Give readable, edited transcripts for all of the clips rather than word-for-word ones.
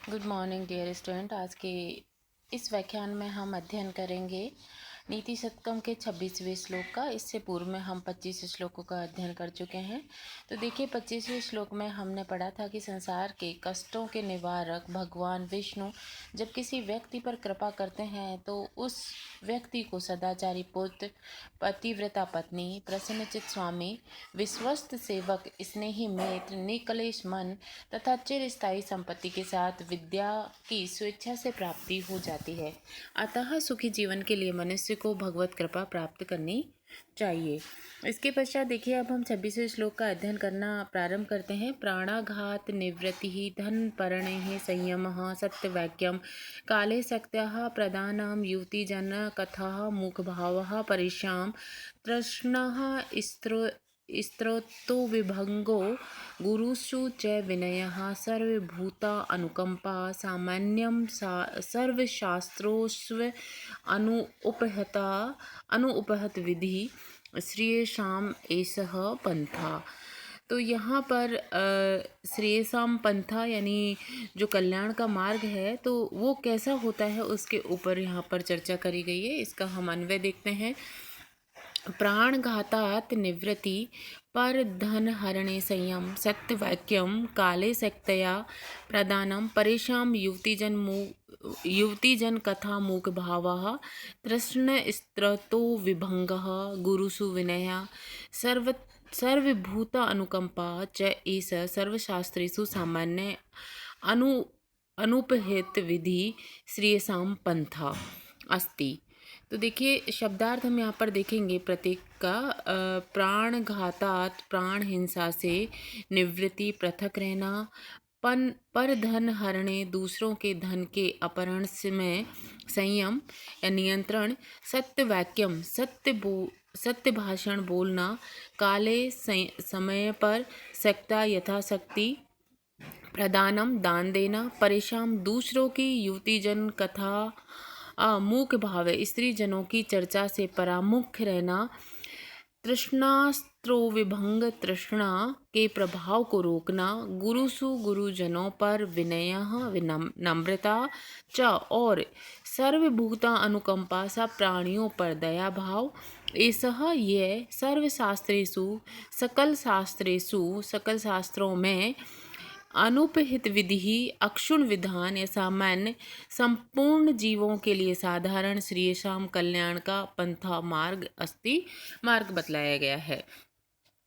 Good morning dear student. आज के इस व्याख्यान में हम अध्ययन करेंगे नीति शतकम के 26वें श्लोक का। इससे पूर्व में हम 25 श्लोकों का अध्ययन कर चुके हैं। तो देखिए 25वें श्लोक में हमने पढ़ा था कि संसार के कष्टों के निवारक भगवान विष्णु जब किसी व्यक्ति पर कृपा करते हैं तो उस व्यक्ति को सदाचारी पुत्र, पतिव्रता पत्नी, प्रसन्नचित स्वामी, विश्वस्त सेवक, स्नेही मित्र, निकलेश मन तथा चिरस्थायी संपत्ति के साथ विद्या की स्वेच्छा से प्राप्ति हो जाती है। अतः सुखी जीवन के लिए मनुष्य को भगवत कृपा प्राप्त करनी चाहिए। इसके पश्चात देखिए अब हम 26वें श्लोक का अध्ययन करना प्रारंभ करते हैं। प्राणाघात निवृत्ति धन परणे संयम सत्यवाक्यम काले शक्त्या प्रदानम युवती जन कथा मुख भाव परिश्याम तृष्णः स्त्रोतो विभंगो गुरुषु च विनयः सर्वभूता अनुकंपा सामान्यम सर्वशास्त्रोस्व अनुपहत विधि श्रेयसाम एषः पंथा। तो यहाँ पर श्रेयसाम पंथा यानी जो कल्याण का मार्ग है तो वो कैसा होता है उसके ऊपर यहाँ पर चर्चा करी गई है। इसका हम अन्वय देखते हैं। प्राणघातात निवृत्ति पर धन हरणे संयम सत्यवाक्यम काले शक्तया प्रदानम परेशान युवतीजन कथा मूक भावः तृष्ण स्त्रतो विभंगः गुरुसु विनय सर्वभूत अनुकंपा च एष सर्वशास्त्रेषु सामान्य अनुपहित विधि श्रेयसाम पंथा अस्ति। तो देखिए शब्दार्थ हम यहाँ पर देखेंगे प्रत्येक का। प्राण घातात प्राण हिंसा से निवृत्ति पृथक रहना, पर धन हरणे दूसरों के धन के अपहरण में संयम या नियंत्रण, सत्य वाक्यम सत्य भाषण बोलना, काले समय पर सकता यथाशक्ति प्रदानम दान देना, परेशान दूसरों की युवतीजन कथा मूक भाव स्त्री जनों की चर्चा से परामुख रहना, तृष्णास्त्रो विभंग तृष्णा के प्रभाव को रोकना, गुरुसु गुरुजनों पर विनय नम्रता च और सर्वभूता अनुकंपा सब प्राणियों पर दया भाव, ऐसा ये सर्वशास्त्रेषु सकल शास्त्रों में अनुपहित विधि अक्षुण विधान या सामान्य संपूर्ण जीवों के लिए साधारण श्रेयसाम कल्याण का पंथा मार्ग बतलाया गया है।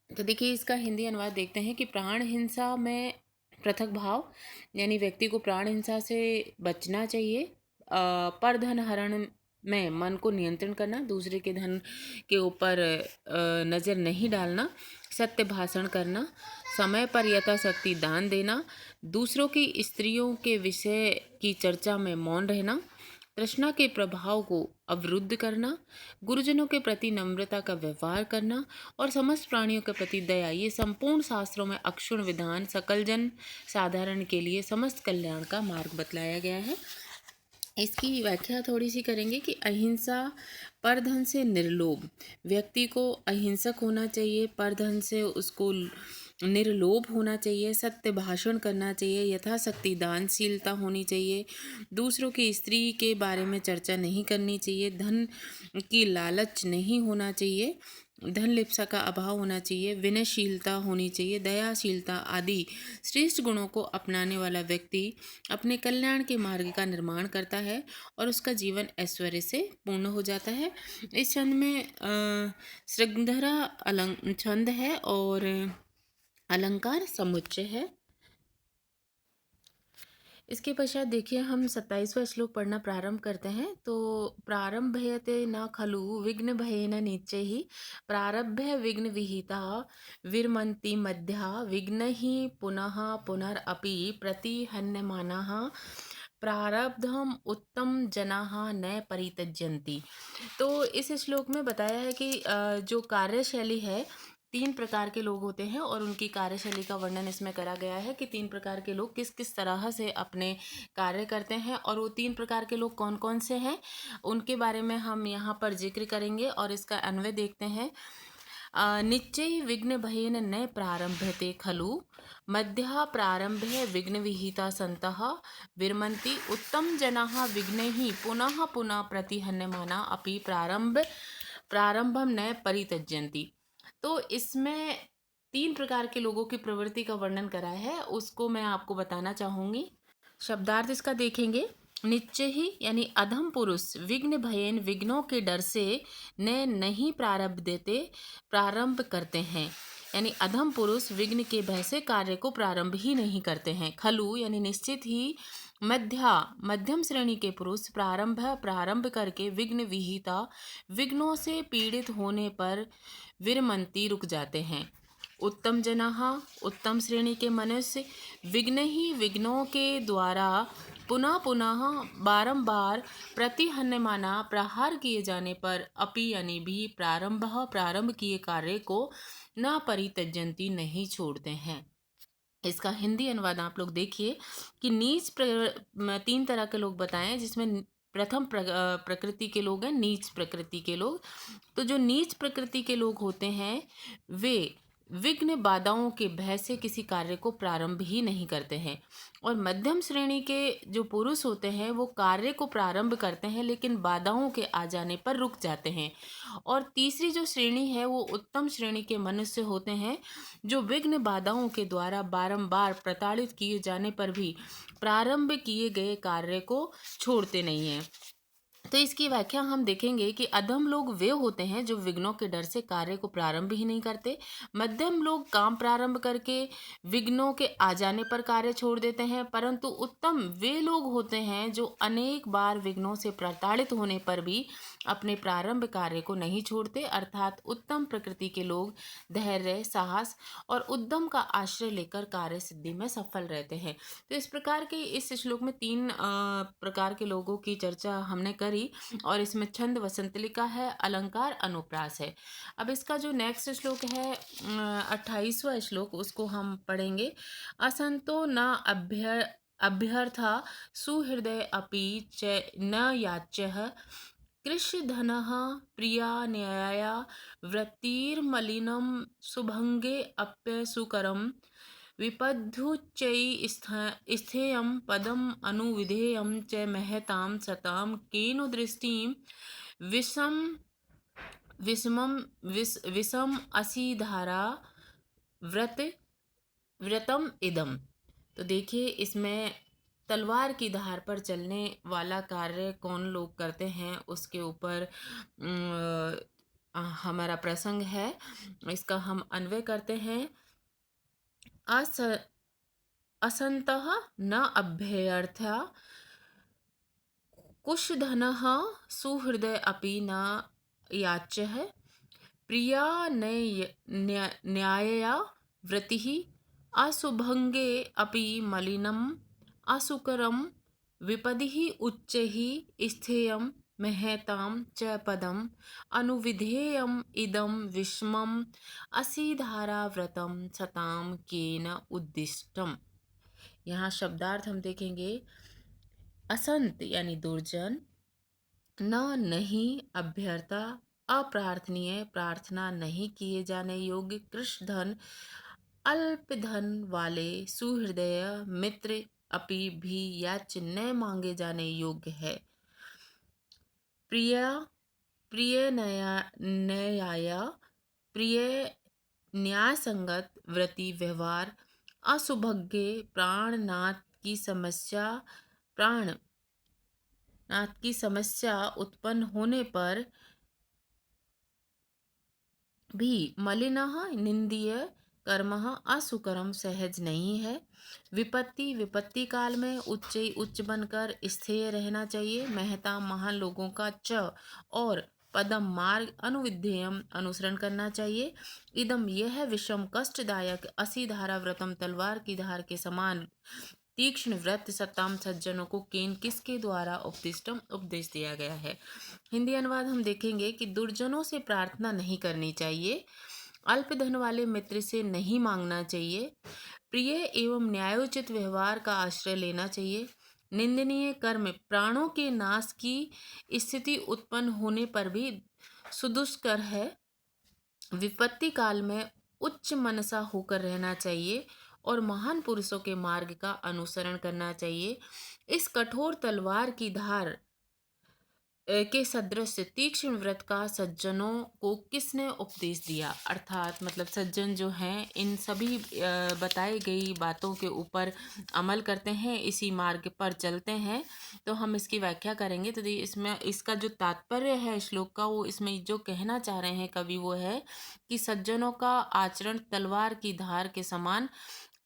तो देखिए इसका हिंदी अनुवाद देखते हैं कि प्राण हिंसा में पृथक भाव यानी व्यक्ति को प्राण हिंसा से बचना चाहिए। पर धन हरण में मन को नियंत्रण करना, दूसरे के धन के ऊपर नज़र नहीं डालना, सत्य भाषण करना, समय पर यथाशक्ति दान देना, दूसरों की स्त्रियों के विषय की चर्चा में मौन रहना, तृष्णा के प्रभाव को अवरुद्ध करना, गुरुजनों के प्रति नम्रता का व्यवहार करना और समस्त प्राणियों के प्रति दया, ये संपूर्ण शास्त्रों में अक्षुण विधान सकल जन साधारण के लिए समस्त कल्याण का मार्ग बतलाया गया है। इसकी व्याख्या थोड़ी सी करेंगे कि अहिंसा परधन से निर्लोभ, व्यक्ति को अहिंसक होना चाहिए, परधन से उसको निर्लोभ होना चाहिए, सत्य भाषण करना चाहिए, यथाशक्ति दानशीलता होनी चाहिए, दूसरों की स्त्री के बारे में चर्चा नहीं करनी चाहिए, धन की लालच नहीं होना चाहिए, धन लिप्सा का अभाव होना चाहिए, विनयशीलता होनी चाहिए, दयाशीलता आदि श्रेष्ठ गुणों को अपनाने वाला व्यक्ति अपने कल्याण के मार्ग का निर्माण करता है और उसका जीवन ऐश्वर्य से पूर्ण हो जाता है। इस छंद में श्रृंगधरा छंद है और अलंकार समुच्चय है। इसके पश्चात देखिए हम 27वां श्लोक पढ़ना प्रारंभ करते हैं। तो प्रारंभयते न खलु विघ्न भयेन नित्यैः प्रारभ्य विघ्न विहिता विरमन्ति मध्या विघ्न ही पुनः पुनरपि प्रतिहन्यमानाः प्रारब्धम उत्तम जनाः न परित्यजन्ति। तो इस श्लोक में बताया है कि जो कार्यशैली है 3 प्रकार के लोग होते हैं और उनकी कार्यशैली का वर्णन इसमें करा गया है कि 3 प्रकार के लोग किस किस तरह से अपने कार्य करते हैं और वो 3 प्रकार के लोग कौन कौन से हैं उनके बारे में हम यहाँ पर जिक्र करेंगे और इसका अन्वय देखते हैं। निश्चय विघ्न भयेन न प्रारभ्यते खलु मध्या प्रारंभे विघ्न विहिता सन्तः विरमन्ति उत्तम जनाः विघ्नैः पुनः पुनः प्रतिहन्यमाना अपि प्रारंभम न परित्यजन्ति। तो इसमें 3 प्रकार के लोगों की प्रवृत्ति का वर्णन करा है, उसको मैं आपको बताना चाहूंगी। शब्दार्थ इसका देखेंगे। निश्चय ही यानी अधम पुरुष विघ्न भयन विघ्नों के डर से नहीं प्रारंभ करते हैं, यानी अधम पुरुष विघ्न के भय से कार्य को प्रारंभ ही नहीं करते हैं। खलु यानी निश्चित ही मध्यम श्रेणी के पुरुष प्रारंभ करके विघ्न विहिता विघ्नों से पीड़ित होने पर विरमंती रुक जाते हैं। उत्तम जनाः उत्तम श्रेणी के मनुष्य विघ्न ही विघ्नों के द्वारा पुनः पुनः बारंबार प्रतिहन्यमाना प्रहार किए जाने पर अपि यानी भी प्रारंभ किए कार्य को न परित्यजन्ति नहीं छोड़ते हैं। इसका हिंदी अनुवाद आप लोग देखिए कि 3 तरह के लोग बताएं, जिसमें प्रथम प्रकृति के लोग हैं नीच प्रकृति के लोग। तो जो नीच प्रकृति के लोग होते हैं वे विघ्न बाधाओं के भय से किसी कार्य को प्रारंभ ही नहीं करते हैं, और मध्यम श्रेणी के जो पुरुष होते हैं वो कार्य को प्रारंभ करते हैं लेकिन बाधाओं के आ जाने पर रुक जाते हैं। और तीसरी जो श्रेणी है वो उत्तम श्रेणी के मनुष्य होते हैं जो विघ्न बाधाओं के द्वारा बारंबार प्रताड़ित किए जाने पर भी प्रारंभ किए गए कार्य को छोड़ते नहीं हैं। तो इसकी व्याख्या हम देखेंगे कि अधम लोग वे होते हैं जो विघ्नों के डर से कार्य को प्रारंभ ही नहीं करते। मध्यम लोग काम प्रारंभ करके विघ्नों के आ जाने पर कार्य छोड़ देते हैं, परंतु उत्तम वे लोग होते हैं जो अनेक बार विघ्नों से प्रताड़ित होने पर भी अपने प्रारंभ कार्य को नहीं छोड़ते। अर्थात उत्तम प्रकृति के लोग धैर्य, साहस और उद्यम का आश्रय लेकर कार्य सिद्धि में सफल रहते हैं। तो इस प्रकार के इस श्लोक में 3 प्रकार के लोगों की चर्चा हमने करी, और इसमें छंद वसंतलिका है, अलंकार अनुप्रास है। अब इसका जो नेक्स्ट श्लोक है 28वां श्लोक, उसको हम पढ़ेंगे। असंतो न अभ्यर्था सुहृदय अपि च न याच्यः कृष्णधनः प्रिया न्याया वृत्तिर्मलिनं सुभंगे अप्यसुकरम् विपद्युच्चै स्थेयं पदम् अनुविधेयं च महतां सतां केनो दृष्टिं विषम असीधारा व्रतम इदम। तो देखिए इसमें तलवार की धार पर चलने वाला कार्य कौन लोग करते हैं उसके ऊपर हमारा प्रसंग है। इसका हम अन्वय करते हैं। असंतः न अभ्यर्था कुशधनः सुहृदय अपि न याच्यः प्रिया न्यायया वृत्तिः असुभंगे अपि मलिनम् असुकरं विपदिः उच्चैः स्थेयं महतां च पदम् अनुविधेयम् इदं विषमम् असीधाराव्रतं सतां केन उद्दिष्टम। यहाँ शब्दार्थ हम देखेंगे। असंत यानी दुर्जन, न नहीं अभ्यर्था अप्रार्थनीय प्रार्थना नहीं किए जाने योग्य, कृष्णधन अल्प धन वाले, सुहृदय मित्र अपि भी याच्य न मांगे जाने योग्य है, प्रिय न्याया प्रिय न्याय संगत वृत्ति व्यवहार, असुभज्ञ प्राणनाथ की समस्या उत्पन्न होने पर भी मलिनः निंदीय कर्मः असुकरम सहज नहीं है। विपत्ति काल में उच्च बनकर स्थिर रहना चाहिए। महता महान लोगों का च और पदम मार्ग अनुविधेयम अनुसरण करना चाहिए। इदम यह विषम कष्टदायक असीधारा व्रतम तलवार की धार के समान तीक्ष्ण व्रत सत्ताम सज्जनों को किसके द्वारा उपदेश दिया गया है। हिंदी अनुवाद हम देखेंगे कि दुर्जनों से प्रार्थना नहीं करनी चाहिए, अल्प धन वाले मित्र से नहीं मांगना चाहिए, प्रिय एवं न्यायोचित व्यवहार का आश्रय लेना चाहिए। निंदनीय कर्म प्राणों के नाश की स्थिति उत्पन्न होने पर भी सुदुष्कर है। विपत्ति काल में उच्च मनसा होकर रहना चाहिए और महान पुरुषों के मार्ग का अनुसरण करना चाहिए। इस कठोर तलवार की धार के सदृश तीक्ष्ण व्रत का सज्जनों को किसने उपदेश दिया? अर्थात मतलब सज्जन जो हैं इन सभी बताई गई बातों के ऊपर अमल करते हैं, इसी मार्ग पर चलते हैं। तो हम इसकी व्याख्या करेंगे। तो इसमें इसका जो तात्पर्य है श्लोक का, वो इसमें जो कहना चाह रहे हैं कवि, वो है कि सज्जनों का आचरण तलवार की धार के समान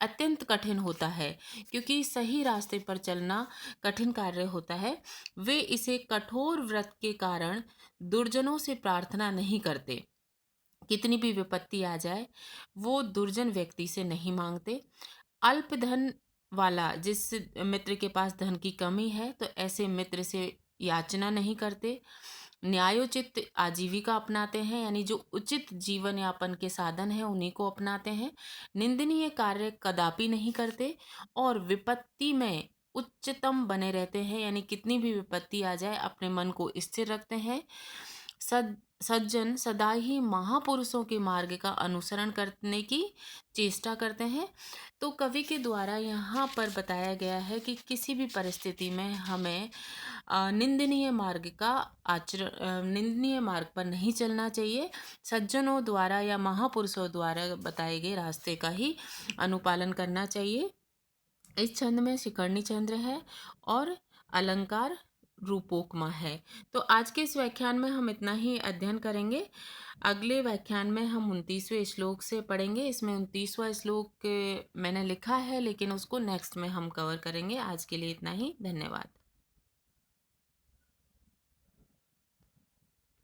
अत्यंत कठिन होता है, क्योंकि सही रास्ते पर चलना कठिन कार्य होता है। वे इसे कठोर व्रत के कारण दुर्जनों से प्रार्थना नहीं करते। कितनी भी विपत्ति आ जाए, वो दुर्जन व्यक्ति से नहीं मांगते। अल्प धन वाला, जिस मित्र के पास धन की कमी है, तो ऐसे मित्र से याचना नहीं करते। न्यायोचित आजीविका अपनाते हैं, यानी जो उचित जीवन यापन के साधन हैं उन्हीं को अपनाते हैं। निंदनीय कार्य कदापि नहीं करते और विपत्ति में उच्चतम बने रहते हैं, यानी कितनी भी विपत्ति आ जाए अपने मन को स्थिर रखते हैं। सज्जन सदा ही महापुरुषों के मार्ग का अनुसरण करने की चेष्टा करते हैं। तो कवि के द्वारा यहाँ पर बताया गया है कि किसी भी परिस्थिति में हमें निंदनीय मार्ग पर नहीं चलना चाहिए। सज्जनों द्वारा या महापुरुषों द्वारा बताए गए रास्ते का ही अनुपालन करना चाहिए। इस छंद में शिकरणी चंद्र है और अलंकार रूपोक्मा है। तो आज के इस व्याख्यान में हम इतना ही अध्ययन करेंगे। अगले व्याख्यान में हम 29वें श्लोक से पढ़ेंगे। इसमें 29वां श्लोक मैंने लिखा है, लेकिन उसको नेक्स्ट में हम कवर करेंगे। आज के लिए इतना ही। धन्यवाद।